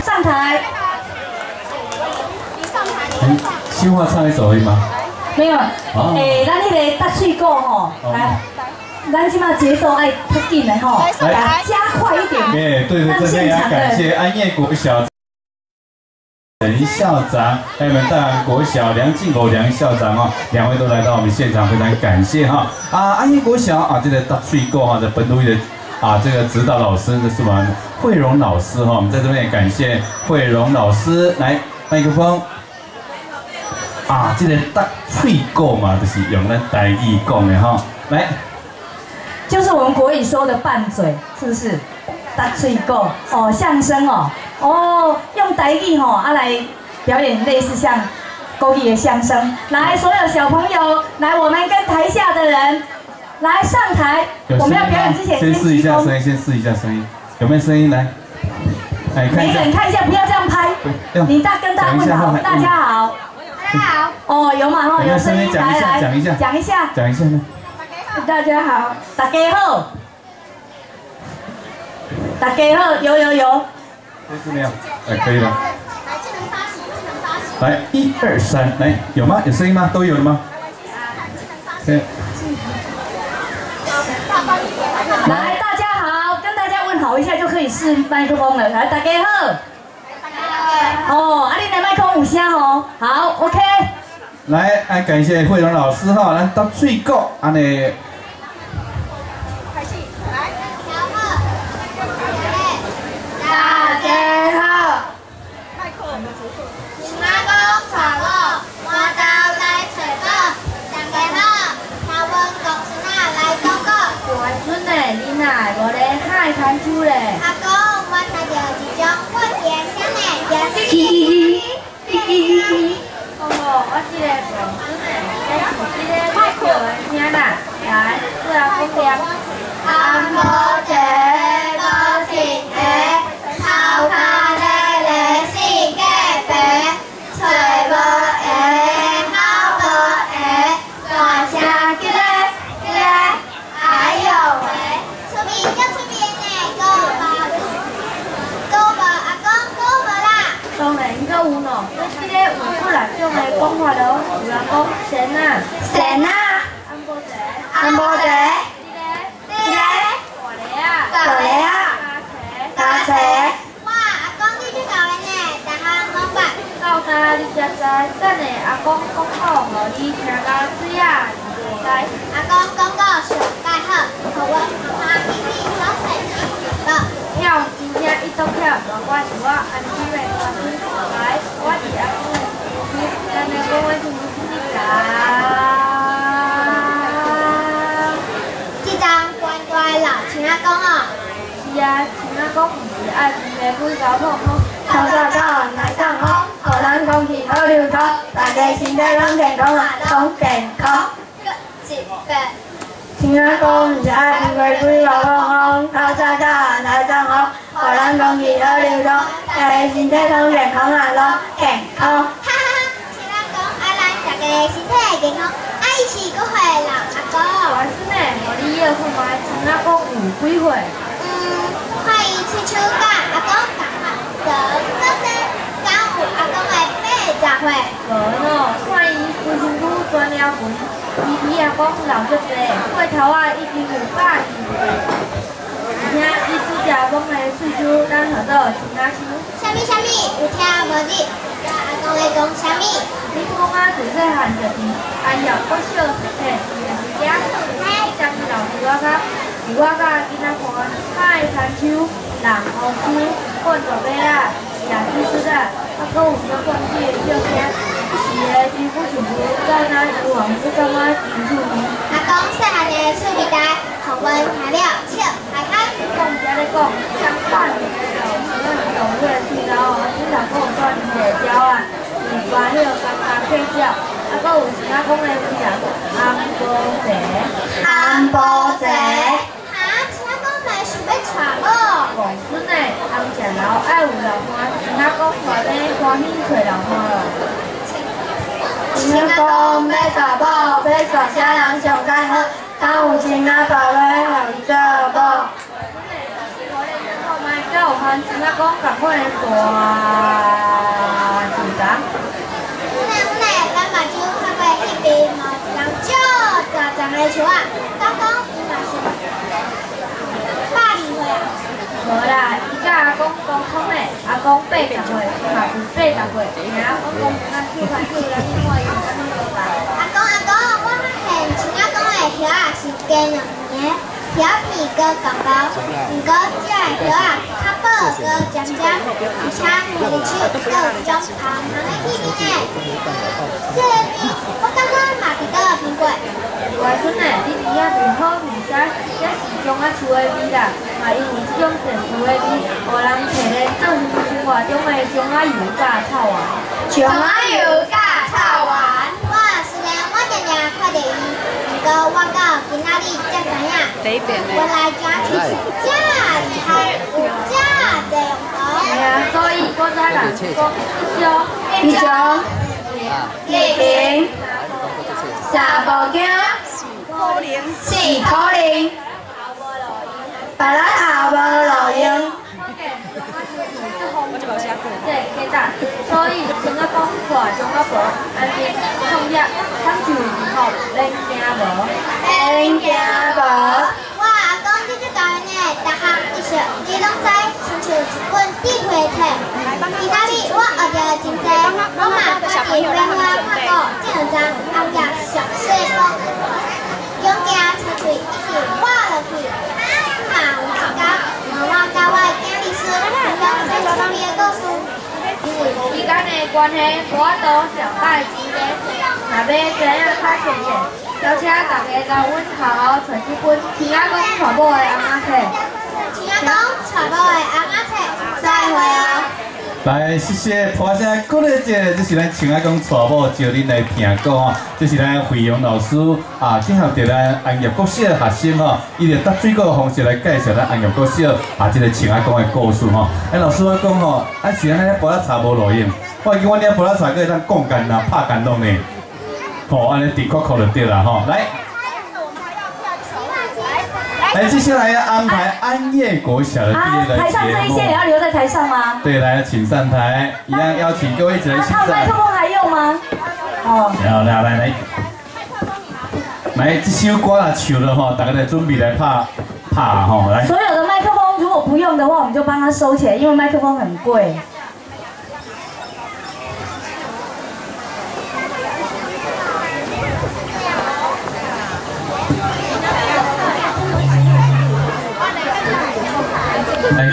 上台。新话唱一首而已吗？没有。咱那个搭水果吼，来，咱起码节奏爱较紧的吼，来加快一点。对，这边也要感谢安业国小陈校长，还有我们大安国小梁敬狗梁校长哦，两位都来到我们现场，非常感谢哈。安业国小这个搭水果哈的本土的这个指导老师，这是我们慧荣老师哈，我们在这边也感谢慧荣老师，来麦克风。这个搭喙果嘛，就是用咱台语讲的哈。来，就是我们国语说的拌嘴，是不是？搭喙果哦，相声用台语来表演类似像国语的相声。来，所有小朋友，来，我们跟台下的人来上台。我们要表演之前先试一下声音，先试一下声音，有没有声音？来，每个人看一下，不要这样拍。你跟大家问好，大家好。大家好。有嘛有声音，来讲一下呢。大家好，大家好，大家好，有。是没有？可以了。来，1、2、3，来，有吗？有声音吗？都有了吗？来，大家好，跟大家问好一下就可以试麦克风了。来，大家好。你的麦克风有声哦。好 ，OK。来，感谢慧荣老师哈，咱搭水果安尼。开始，来，大家好。麦克，阿公带我花刀来找宝，大家好，台湾国孙仔来讲过。外孙的囡仔无咧海滩厝咧。阿公，我听到一种不一样的声音，我这个外孙的，这是这个在叫的声啦。来，做阿公念。安无一无情的，头壳咧咧四界白，找无下，好无下，大声叫咧，哎呦喂！出面就出面呢，够无阿公够无啦？当然应该有喏，这个有几两种的讲法咯，有人讲神啊，安无一，大车，哇！阿公你去搞嘞呢，大项讲法。到哪你才知？等下阿公讲好，互你听到水啊，你就知。阿公讲到上介好，互我妈咪咪好生气了。跳真正一直跳，我是我安琪的外孙，来，我是阿公的孙，咱来讲我是你家。这张乖乖老亲阿公哦。是啊，亲阿公不是爱听的鬼搞碰碰，头早早来上好，互咱空气好流通，大家身体拢健康啊，拢健康。亲阿公不是爱听的鬼搞碰碰，头早早来上好，互咱空气好流通，大家身体拢健康啊，拢健康。哈哈哈，亲阿公爱咱大家身体健康，爱是搁岁老阿公。外孙呢，互你要看卖亲阿公有几岁？看伊吹手甲，阿公讲话，到这敢有阿公的80岁？无喏，看伊规身躯全了肥，比阿公老足济，过头啊已经有80岁。而且伊拄只懵的喙手，咱学到亲阿叔。啥物？有听无哩？阿公在讲啥物？你讲自细汉就是安阳国小时嘿，就是遐，嘿，将老师我甲。是我甲囡仔看海滩树、人红树、灌大马啊、野猪树啊，搁有小灌水的叫声，一时的几乎是无在咱厨房不感觉真趣味。阿公细汉的趣味台，互阮听了笑开开。讲遮咧讲，相反的老师同迄个水沟哦，经常跟我说你会鸟啊，是把迄个感觉计较。搁有时仔讲的有人安保者。想要娶某，外孙的翁食老爱有老伴，亲阿公外边欢喜找老伴咯。亲阿公要娶某，要娶啥人上介好？敢有亲阿爸要互伊做某？外孙的，可怜的好歹狗，有番像啊讲共款的大树丛。咱目睭看过迄边嘛，一人少大丛的树啊，刚刚伊嘛是82岁啊。无啦，伊甲阿公沟通的，阿公80岁，嘛是80岁，然后阿公咱去看去咱去看伊安尼个吧。阿公，我发现像阿公的叶啊是加2年，叶皮搁高高，毋过这个叶啊较薄搁尖尖，而且每个手搁有一种香香的气味呢。这个味我感觉嘛伫倒闻过。外孙诶，你味仔袂好，而且这是种啊厝的味啦，嘛因为这种特殊的味，互人摕来做生活中的姜仔油甲草丸。姜仔油甲草丸，虽然我常常看到伊，不过我到今仔日才知影，原来姜其实这厉害，有这多用途。系啊，所以我才甲你讲，一种叶平三步惊4可能，别人后无路用。这鸡蛋，所以像啊讲看像啊无，安尼创业，咱就好恁惊无，恁惊无？我阿公这只教呢，逐项一式伊拢知，亲像一本智慧册。今仔日我学着真济，我嘛家己花花看过这两张后壁上细部，用镜吹吹一直画落去。嘛有一天，我甲我的囝儿孙分享这上面的故事。时间的关系，我都上摆一个，若要知影较详细，邀请大家甲阮好好找这本《天阿公娶某的阿妈册》。天阿公娶某的阿妈册，再会哦。来，谢谢破声鼓励者，这是咱亲阿公娶某招恁来听歌吼，这是咱惠荣老师结合着咱安业国小的学生吼，伊着搭水果的方式来介绍咱安业国小这个亲阿公的故事吼。老师我讲吼，是安尼葡萄茶无路用，我记我啉葡萄茶可以当降干啦、拍干拢呢，安尼滴扣就对啦吼，来。来，接下来要安排安业国小的毕业的台上这一些也要留在台上吗？对，来，请上台，一样邀请各位一人欣赏。麦克风还用吗？哦。来，这首歌啊唱了吼，大家来准备来拍吼，来。所有的麦克风如果不用的话，我们就帮他收起来，因为麦克风很贵。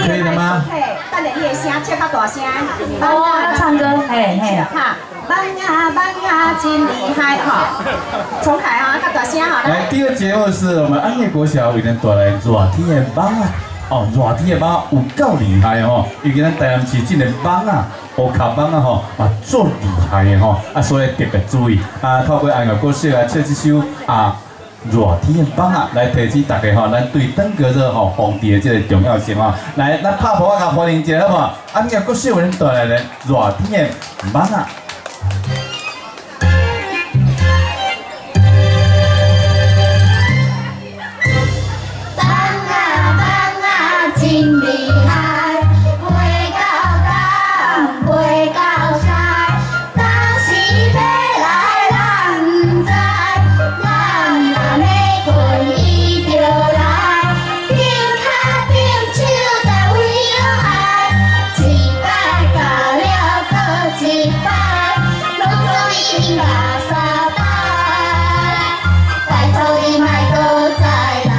可以了吗？等下你的声切较大声。哦，要唱歌，嘿。哈，放啊，真厉害哈！重开哈，较大声哈。来，第二个节目是我们安业国小为咱带来热天的网啊，热天的网有够厉害哦，尤其咱台南市这个网啊，乌卡网啊吼，最厉害的吼，所以特别注意透过安业国小来唱这首热天的网啊，来提醒大家吼，咱对登革热防治的这个重要性哦。来，咱拍鼓啊，欢迎一下好不好？安业国小为咱带来的热天的网啊。真厉害，飞到东，飞到西，当时要来咱唔知，咱若要困伊就来，顶脚顶手在为了爱，一摆到了搁一摆，拢总伊牙三摆，拜托你莫搁再来。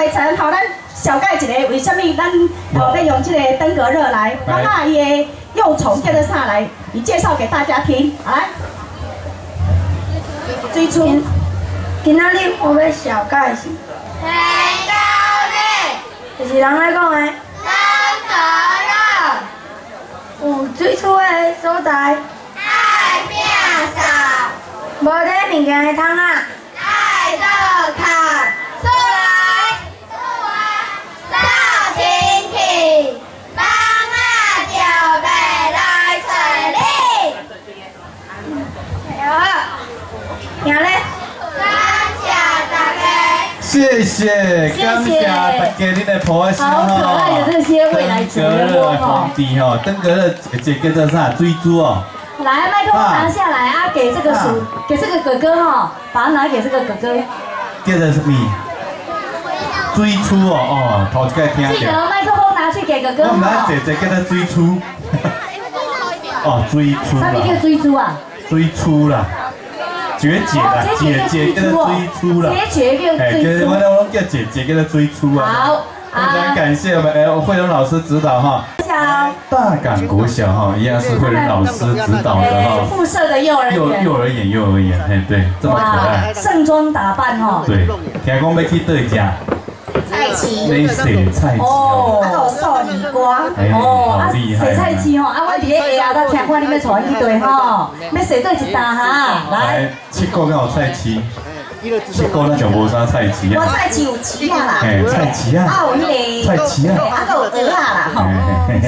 回程，好，咱小解一个，为什么咱要用这个登革热来？咱把伊的幼虫叫做啥来？你介绍给大家听，来。最初，今仔日我要小解是，天高日，就是人来讲的，登革热，有水厝的所在，爱摒扫，无咧物件的桶啊，爱倒脚，出来，扫清气，人啊就袂来找你。好，行咧。感谢大家。谢谢，感谢大家你的婆媳好可爱的这些未来主人翁哦。弟吼，登革热姐叫做啥？追猪哦。来，麦克风拿下来啊，给这个给这个哥哥哈，把它拿给这个哥哥。叫做什么？追猪哦，哦，头一个听记得到。麦克风拿去给哥哥我们哈。姐姐叫做追猪。哦，追猪啥物叫啦，追猪啊？追猪啦。绝姐啦，姐姐叫做追猪啦，姐姐叫追猪。我叫姐姐叫做追猪啊。好非常感谢我们慧荣老师指导哈。大港国小哈，一样是慧荣老师指导的哈。附设的幼儿园。幼儿园，哎对，这么可爱。盛装打扮哈。对，听讲要去对家。菜鸡，你洗菜鸡哦。还有寿梨瓜。哎，好厉害。洗菜鸡吼，啊，我伫咧下头听看你要带去对吼，要洗对一担哈，来。七个敢有菜鸡？7个那就无啥菜鸡啊。我菜鸡有鸡啊啦，哎，菜鸡啊。啊有迄个，菜鸡啊。啊还有鹅啊啦吼。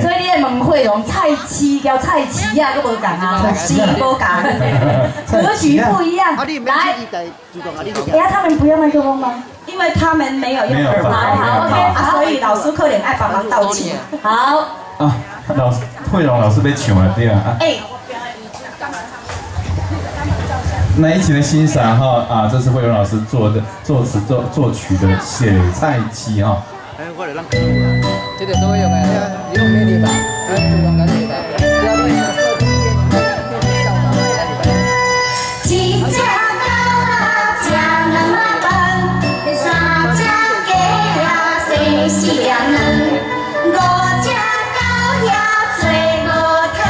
所以你的问慧荣菜鸡交菜鸡啊，佫无共啊，鸡无共，格局不一样。来，哎呀，他们不要麦克风吗？因为他们没有用耳麦，好 OK， 所以老师可能爱帮忙道歉。好。啊，慧荣老师要唱了对啊。哎。那一起来欣赏哈啊，这是慧荣老师做的作词作曲的《洗菜鸡》哈。这个都会用的，你用咩地方？主动感觉的，只要对小设计效果来礼拜。一只狗仔吃两碗饭，三只鸡仔生4粒卵，5只狗仔做无汤，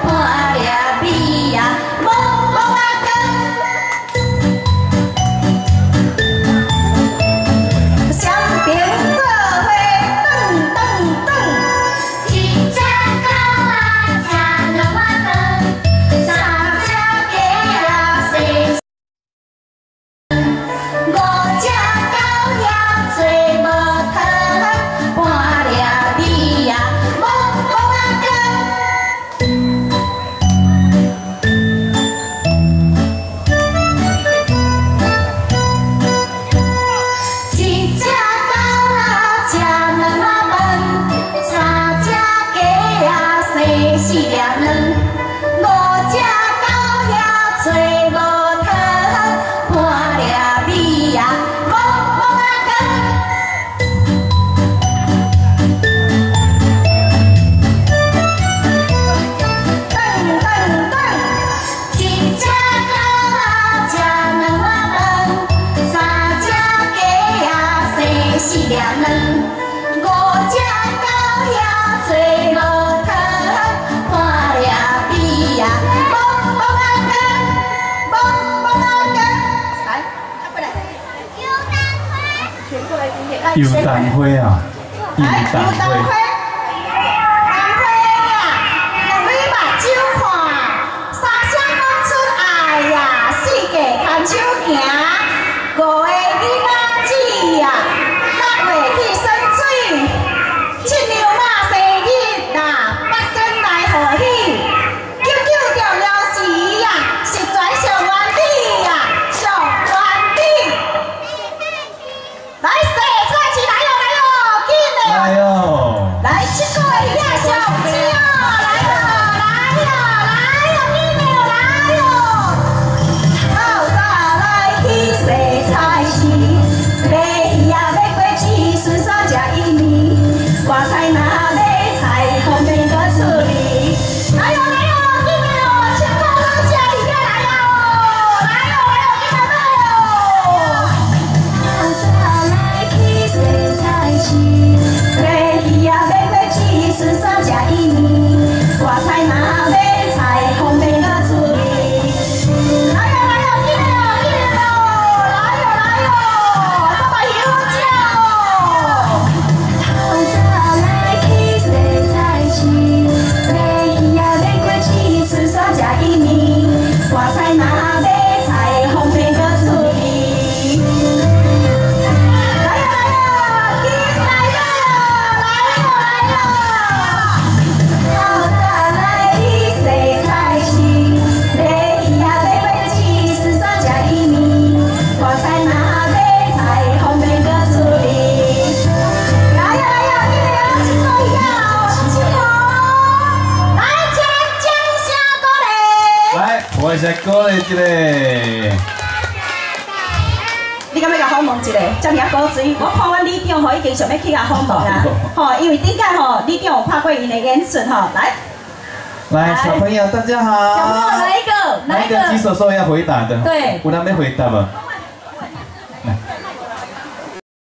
半粒米啊无啊羹。双边做伙转转转，一只狗仔吃两碗饭，三只鸡仔生。5只狗仔做无汤，半粒米啊无啊羹。一只狗仔吃两碗饭，三只鸡仔生4粒卵，5只狗仔做无汤，半粒米啊无啊羹。转转转，一只狗仔吃两碗饭，三只鸡仔生4粒卵，5只狗仔做无汤，半粒米啊无啊羹，无啊羹。来，过来。游灯花啊，游来，灯有灯花。花，呀，用你目睭看，三声讲出爱呀，四界牵手行，5个囡仔子呀，6月去耍水，7娘妈生日啦，8仙来贺喜，9条了时呀，实在上原理呀，上原理。来，洗菜鸡来哟来哟，紧的来哟！来，7个的遐小鸡哦，来哟来哟来哟，紧的来哟，好早来去洗菜鼓励一个。你敢要甲访问一下，遮尔古锥，我看阮李长吼已经想要去甲访问啊，吼，因为顶届吼李长有看过因的演出吼，来。 来，小朋友大家好。小朋友来一个，哪一个举手说要回答的？对，有人要回答吗？